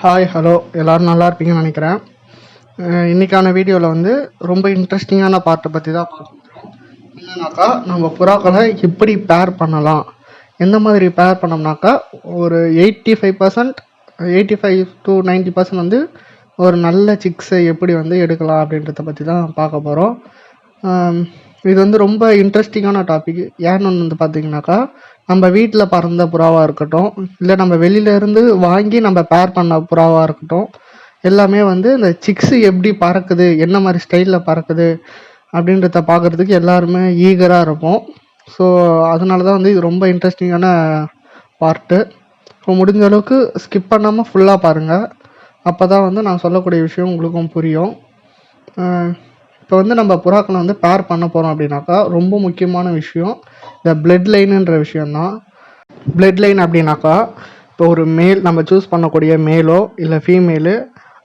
Hi hello எல்லோரும் நல்லா இருப்பீங்கன்னு நினைக்கிறேன். இன்றைக்கான வீடியோவில் வந்து ரொம்ப இன்ட்ரெஸ்டிங்கான பார்ட்டை பற்றி தான் பார்க்க போகிறோம். என்னன்னாக்கா நம்ம புறாக்களை எப்படி பேர் பண்ணலாம், எந்த மாதிரி பேர் பண்ணோம்னாக்கா ஒரு 85% to 90% வந்து ஒரு நல்ல சிக்ஸை எப்படி வந்து எடுக்கலாம் அப்படின்றத பற்றி தான் பார்க்க போகிறோம். இது வந்து ரொம்ப இன்ட்ரெஸ்டிங்கான டாபிக். ஏன்னு வந்து பார்த்தீங்கன்னாக்கா, நம்ம வீட்டில் பறந்த புறாவாக இருக்கட்டும், இல்லை நம்ம வெளியிலேருந்து வாங்கி நம்ம பேர் பண்ண புறாவாக இருக்கட்டும், எல்லாமே வந்து இந்த சிக்ஸு எப்படி பறக்குது, என்ன மாதிரி ஸ்டைலில் பறக்குது அப்படின்றத பார்க்குறதுக்கு எல்லாருமே ஈகராக இருப்போம். ஸோ அதனால தான் வந்து இது ரொம்ப இன்ட்ரெஸ்டிங்கான பார்ட்டு. ஸோ முடிஞ்ச அளவுக்கு ஸ்கிப் பண்ணாமல் ஃபுல்லாக பாருங்கள். அப்போ தான் வந்து நான் சொல்லக்கூடிய விஷயம் உங்களுக்கும் புரியும். இப்போ வந்து நம்ம புறாக்களை வந்து பேர் பண்ண போகிறோம் அப்படின்னாக்கா ரொம்ப முக்கியமான விஷயம் இந்த பிளட் லைனுன்ற விஷயந்தான். பிளட் லைன் அப்படின்னாக்கா இப்போ ஒரு மேல் நம்ம சூஸ் பண்ணக்கூடிய மேலோ இல்லை ஃபீமேலு,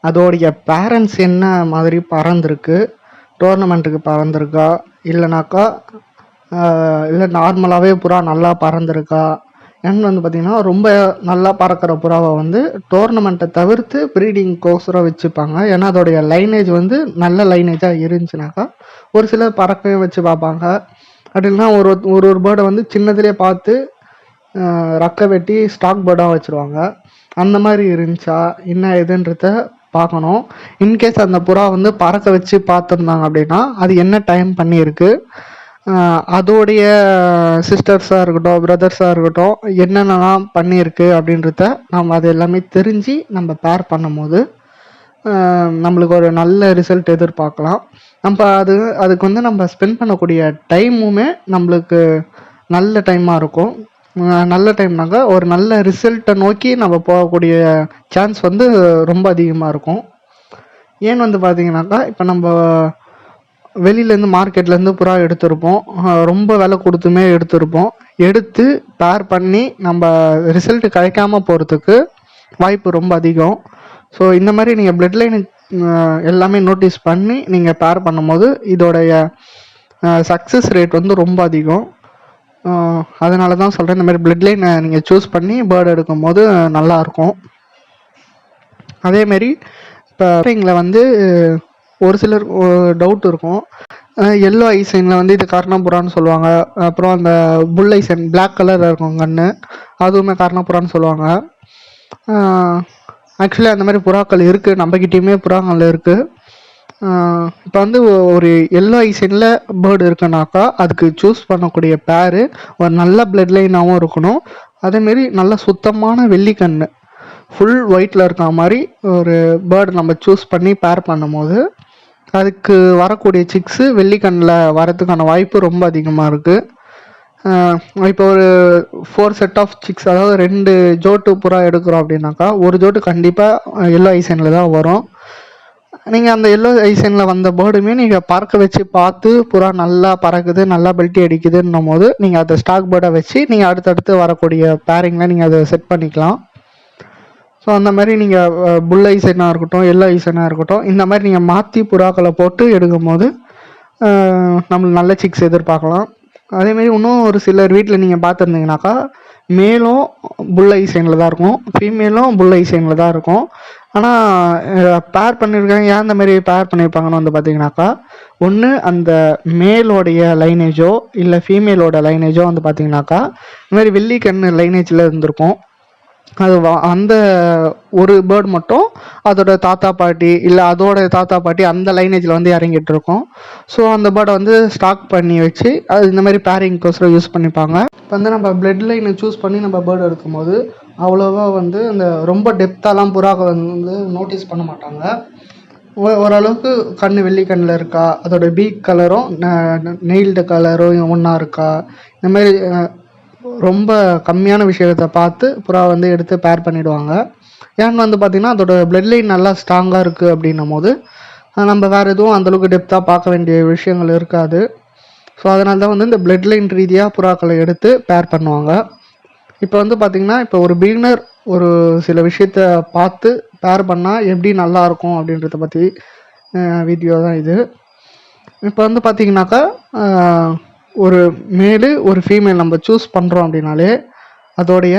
அதோடைய பேரண்ட்ஸ் என்ன மாதிரி பறந்துருக்கு, டோர்னமெண்ட்டுக்கு பறந்துருக்கா, இல்லைனாக்கா இல்லை நார்மலாகவே புறா நல்லா பறந்துருக்கா. ஏன்னு வந்து பார்த்திங்கன்னா ரொம்ப நல்லா பறக்கிற புறாவை வந்து டோர்னமெண்ட்டை தவிர்த்து ப்ரீடிங் கோசரம் வச்சுப்பாங்க. ஏன்னா அதோடைய லைனேஜ் வந்து நல்ல லைனேஜாக இருந்துச்சுனாக்கா ஒரு சிலர் பறக்கவே வச்சு பார்ப்பாங்க. அப்படின்னா ஒரு பேர்டை வந்து சின்னதுலேயே பார்த்து ரக்க வெட்டி ஸ்டாக் பேர்டாக வச்சுருவாங்க. அந்த மாதிரி இருந்துச்சா என்ன எதுன்றத பார்க்கணும். இன்கேஸ் அந்த புறா வந்து பறக்க வச்சு பார்த்துருந்தாங்க அப்படின்னா அது என்ன டைம் பண்ணியிருக்கு, அதோடைய சிஸ்டர்ஸாக இருக்கட்டும் பிரதர்ஸாக இருக்கட்டும் என்னென்னலாம் பண்ணியிருக்கு அப்படின்றத நம்ம அது எல்லாமே தெரிஞ்சு நம்ம பேர் பண்ணும் போது நம்மளுக்கு ஒரு நல்ல ரிசல்ட் எதிர்பார்க்கலாம். நம்ம அதுக்கு வந்து நம்ம ஸ்பெண்ட் பண்ணக்கூடிய டைமுமே நம்மளுக்கு நல்ல டைமாக இருக்கும். நல்ல டைம்னாக்கா ஒரு நல்ல ரிசல்ட்டை நோக்கி நம்ம போகக்கூடிய சான்ஸ் வந்து ரொம்ப அதிகமாக இருக்கும். ஏன்னு வந்து பார்த்தீங்கன்னாக்கா இப்போ நம்ம வெளியிலேருந்து மார்க்கெட்லேருந்து புறா எடுத்திருப்போம், ரொம்ப விலை கொடுத்துமே எடுத்து பேர் பண்ணி நம்ம ரிசல்ட் கிடைக்காம போகிறதுக்கு வாய்ப்பு ரொம்ப அதிகம். ஸோ இந்த மாதிரி நீங்கள் பிளட் லைன் எல்லாமே நோட்டீஸ் பண்ணி நீங்கள் பேர் பண்ணும்போது இதோடைய சக்ஸஸ் ரேட் வந்து ரொம்ப அதிகம். அதனால தான் சொல்கிறேன், இந்த மாதிரி பிளட் லைனை நீங்கள் சூஸ் பண்ணி பேர்டு எடுக்கும் போது நல்லாயிருக்கும். அதேமாரி இப்போ இங்கே வந்து ஒரு சிலர் டவுட் இருக்கும், எல்லோ ஐசைனில் வந்து இது கர்ணப்புறான்னு சொல்லுவாங்க. அப்புறம் அந்த புல் ஐசைன் பிளாக் கலரில் இருக்கும் கண்ணு, அதுவுமே கர்ணப்புறான்னு சொல்லுவாங்க. ஆக்சுவலி அந்த மாதிரி புறாக்கள் இருக்குது, நம்மக்கிட்டேயுமே புறாக்கள் இருக்குது. இப்போ வந்து ஒரு எல்லோ ஐசைனில் பேர்டு இருக்குனாக்கா அதுக்கு சூஸ் பண்ணக்கூடிய பேரு ஒரு நல்ல பிளட் லைனாகவும் இருக்கணும். அதேமாரி நல்ல சுத்தமான வெள்ளிக்கண்ணு ஃபுல் ஒயிட்டில் இருக்க மாதிரி ஒரு பேர்டு நம்ம சூஸ் பண்ணி பேர் பண்ணும் போது அதுக்கு வரக்கூடிய சிக்ஸு வெள்ளிக்கண்ணில் வரதுக்கான வாய்ப்பு ரொம்ப அதிகமாக இருக்குது. இப்போ ஒரு 4 செட் ஆஃப் சிக்ஸ், அதாவது 2 ஜோட்டு புறா எடுக்கிறோம் அப்படின்னாக்கா ஒரு ஜோட்டு கண்டிப்பாக எல்லோ ஐசைனில் தான் வரும். நீங்கள் அந்த எல்லோ ஐசைனில் வந்த பேர்டுமே நீங்கள் பறக்க வச்சு பார்த்து புறா நல்லா பறக்குது நல்லா பெல்ட்டி அடிக்குதுன்னும் போது நீங்கள் அதை ஸ்டாக் பேர்டை வச்சு நீங்கள் அடுத்தடுத்து வரக்கூடிய பேரிங்கில் நீங்கள் அதை செட் பண்ணிக்கலாம். ஸோ அந்த மாதிரி நீங்கள் புல் ஐசனாக இருக்கட்டும் எல்லோ ஐசனாக இருக்கட்டும் இந்த மாதிரி நீங்கள் மாற்றி புறாக்களை போட்டு எடுக்கும் போது நம்மளுக்கு நல்ல சிக்ஸ் எதிர்பார்க்கலாம். அதேமாரி இன்னும் ஒரு சிலர் வீட்டில் நீங்கள் பார்த்துருந்தீங்கனாக்கா மேலும் புல் ஐசைனில் தான் இருக்கும், ஃபீமேலும் புல் ஐசைனில் தான் இருக்கும். ஆனால் பேர் பண்ணியிருக்காங்க, ஏன் அந்த மாதிரி பேர் பண்ணியிருப்பாங்கன்னு வந்து பார்த்தீங்கன்னாக்கா ஒன்று அந்த மேலோடைய லைனேஜோ இல்லை ஃபீமேலோட லைனேஜோ வந்து பார்த்தீங்கன்னாக்கா இந்த மாதிரி வெள்ளிக்கண்ணு லைனேஜில் இருந்திருக்கும். அது அந்த ஒரு பேர்டு மட்டும் அதோட தாத்தா பாட்டி இல்லை அதோட தாத்தா பாட்டி அந்த லைனேஜில் வந்து இறங்கிட்டு இருக்கும். ஸோ அந்த பேர்டை வந்து ஸ்டாக் பண்ணி வச்சு அது இந்த மாதிரி பேரிங்க்கோசரம் யூஸ் பண்ணிப்பாங்க. இப்போ வந்து நம்ம பிளட் லைனை சூஸ் பண்ணி நம்ம பேர்டு எடுக்கும்போது அவ்வளோவா வந்து அந்த ரொம்ப டெப்த்தாலாம் புறாக்கள் வந்து நோட்டீஸ் பண்ண மாட்டாங்க. ஓரளவுக்கு கண் வெள்ளிக்கண்ணில் இருக்கா, அதோட பீக் கலரும் நெயில்டு கலரும் ஒன்றா இருக்கா, இந்த மாதிரி ரொம்ப கம்மியான விஷயத்தை பார்த்து புறா வந்து எடுத்து பேர் பண்ணிவிடுவாங்க. ஏன்னு வந்து பார்த்திங்கன்னா அதோட பிளட் லைன் நல்லா ஸ்ட்ராங்காக இருக்குது அப்படின்னும் போது நம்ம வேறு எதுவும் அந்தளவுக்கு டெப்த்தாக பார்க்க வேண்டிய விஷயங்கள் இருக்காது. ஸோ அதனால தான் வந்து இந்த பிளட் லைன் ரீதியாக புறாக்களை எடுத்து பேர் பண்ணுவாங்க. இப்போ வந்து பார்த்திங்கன்னா இப்போ ஒரு பிகினர் ஒரு சில விஷயத்த பார்த்து பேர் பண்ணால் எப்படி நல்லாயிருக்கும் அப்படின்றத பற்றி வீடியோ தான் இது. இப்போ வந்து பார்த்திங்கனாக்கா ஒரு மேலு ஒரு ஃபீமேல் நம்ம சூஸ் பண்ணுறோம் அப்படின்னாலே அதோடைய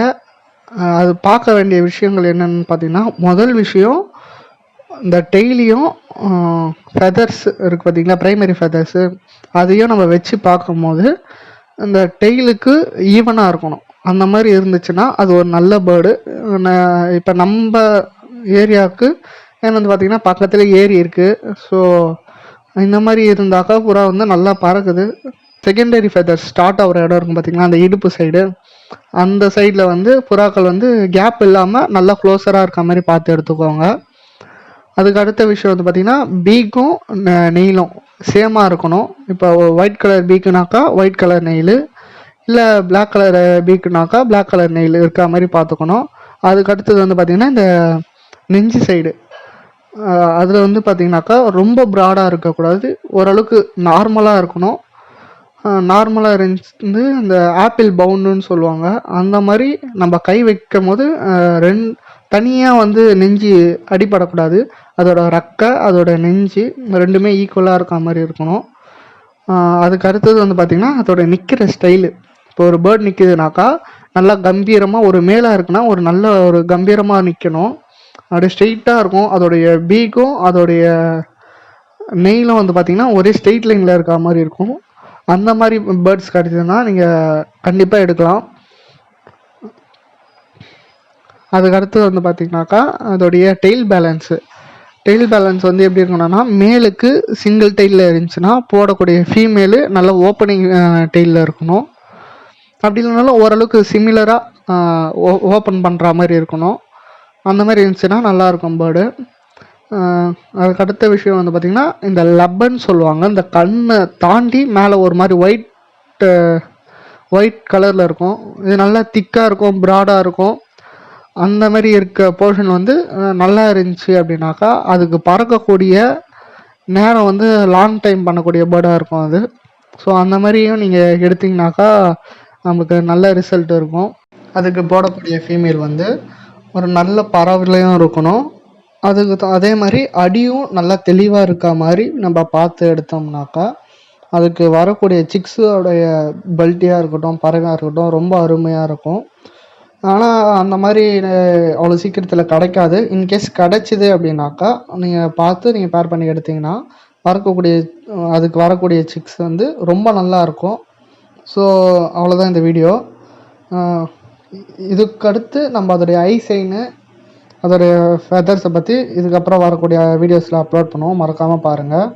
அது பார்க்க வேண்டிய விஷயங்கள் என்னென்னு பார்த்தீங்கன்னா, முதல் விஷயம் இந்த டெய்லியும் ஃபெதர்ஸ் இருக்குது பார்த்தீங்களா, ப்ரைமரி ஃபெதர்ஸு அதையும் நம்ம வச்சு பார்க்கும்போது இந்த டெய்லுக்கு ஈவனாக இருக்கணும். அந்த மாதிரி இருந்துச்சுன்னா அது ஒரு நல்ல பேர்டு. இப்போ நம்ம ஏரியாவுக்கு ஏன்னா வந்து பார்த்திங்கன்னா பக்கத்தில் ஏரி இருக்குது. ஸோ இந்த மாதிரி இருந்தாக்கா புறா வந்து நல்லா பறக்குது. செகண்டரி ஃபெதர்ஸ் ஸ்டார்ட் ஆகிற இடம் இருக்கும் பார்த்திங்களா, அந்த இடுப்பு சைடு, அந்த சைடில் வந்து புறாக்கள் வந்து கேப் இல்லாமல் நல்லா க்ளோஸராக இருக்க மாதிரி பார்த்து எடுத்துக்கோங்க. அதுக்கு அடுத்த விஷயம் வந்து பார்த்திங்கன்னா, பீக்கும் நெயிலும் சேமாக இருக்கணும். இப்போ ஒயிட் கலர் பீக்குனாக்கா ஒயிட் கலர் நெயில், இல்லை பிளாக் கலர் பீக்குனாக்கா பிளாக் கலர் நெயில் இருக்கிற மாதிரி பார்த்துக்கணும். அதுக்கு அடுத்தது வந்து பார்த்திங்கன்னா, இந்த நெஞ்சு சைடு அதில் வந்து பார்த்திங்கனாக்கா ரொம்ப ப்ராடாக இருக்கக்கூடாது, ஓரளவுக்கு நார்மலாக இருக்கணும். நார்மலாக இருந்து இந்த ஆப்பிள் பவுண்டுன்னு சொல்லுவாங்க, அந்த மாதிரி நம்ம கை வைக்கும் போது தனியாக வந்து நெஞ்சு அடிபடக்கூடாது. அதோட ரெக்கை அதோட நெஞ்சு ரெண்டுமே ஈக்குவலாக இருக்க மாதிரி இருக்கணும். அதுக்கு அடுத்தது வந்து பார்த்திங்கன்னா அதோட நிற்கிற ஸ்டைலு. இப்போ ஒரு பேர்ட் நிற்கிதுனாக்கா நல்லா கம்பீரமாக, ஒரு மேலாக இருக்குன்னா ஒரு நல்ல ஒரு கம்பீரமாக நிற்கணும். அப்படியே ஸ்ட்ரெயிட்டாக இருக்கும். அதோடைய பீக்கும் அதோடைய நெயிலும் வந்து பார்த்திங்கன்னா ஒரே ஸ்ட்ரெயிட் லைனில் இருக்க மாதிரி இருக்கும். அந்த மாதிரி பேர்ட்ஸ் கிடச்சதுன்னா நீங்கள் கண்டிப்பாக எடுக்கலாம். அதுக்கடுத்து வந்து பார்த்திங்கனாக்கா அதோடைய டெயில் பேலன்ஸ் வந்து எப்படி இருக்கணும்னா, மேலுக்கு சிங்கிள் டெயிலில் இருந்துச்சுன்னா போடக்கூடிய ஃபீமேலு நல்லா ஓப்பனிங் டெயிலில் இருக்கணும். அப்படி இல்லைனாலும் ஓரளவுக்கு சிமிலராக ஓப்பன் பண்ணுற மாதிரி இருக்கணும். அந்த மாதிரி இருந்துச்சுன்னா நல்லாயிருக்கும் பேர்டு. அதுக்கு அடுத்த விஷயம் வந்து பார்த்திங்கன்னா, இந்த லப்பன்னு சொல்லுவாங்க, இந்த கண்ணை தாண்டி மேலே ஒரு மாதிரி ஒயிட் கலரில் இருக்கும். இது நல்லா திக்காக இருக்கும், ப்ராடாக இருக்கும். அந்த மாதிரி இருக்க போர்ஷன் வந்து நல்லா இருந்துச்சு அப்படின்னாக்கா அதுக்கு பறக்கக்கூடிய நேரம் வந்து லாங் டைம் பண்ணக்கூடிய பேர்டாக இருக்கும் அது. ஸோ அந்த மாதிரியும் நீங்கள் எடுத்திங்கனாக்கா நமக்கு நல்ல ரிசல்ட் இருக்கும். அதுக்கு போடக்கூடிய ஃபீமேல் வந்து ஒரு நல்ல பறவைலையும் இருக்கணும். அதுக்கு அதே மாதிரி அடியும் நல்லா தெளிவாக இருக்க மாதிரி நம்ம பார்த்து எடுத்தோம்னாக்கா அதுக்கு வரக்கூடிய சிக்ஸோடைய பல்ட்டியாக இருக்கட்டும், பறவையாக இருக்கட்டும், ரொம்ப அருமையாக இருக்கும். ஆனால் அந்த மாதிரி அவ்வளோ சீக்கிரத்தில் கிடைக்காது. இன்கேஸ் கிடச்சிது அப்படின்னாக்கா நீங்கள் பார்த்து நீங்கள் பேர் பண்ணி எடுத்திங்கன்னா அதுக்கு வரக்கூடிய சிக்ஸ் வந்து ரொம்ப நல்லாயிருக்கும். ஸோ அவ்வளோதான் இந்த வீடியோ. இதுக்கடுத்து நம்ம அதோடைய ஐ சைனு, அதோடைய ஃபெதர்ஸை பற்றி இதுக்கப்புறம் வரக்கூடிய வீடியோஸில் அப்லோட் பண்ணுவோம். மறக்காமல் பாருங்கள்.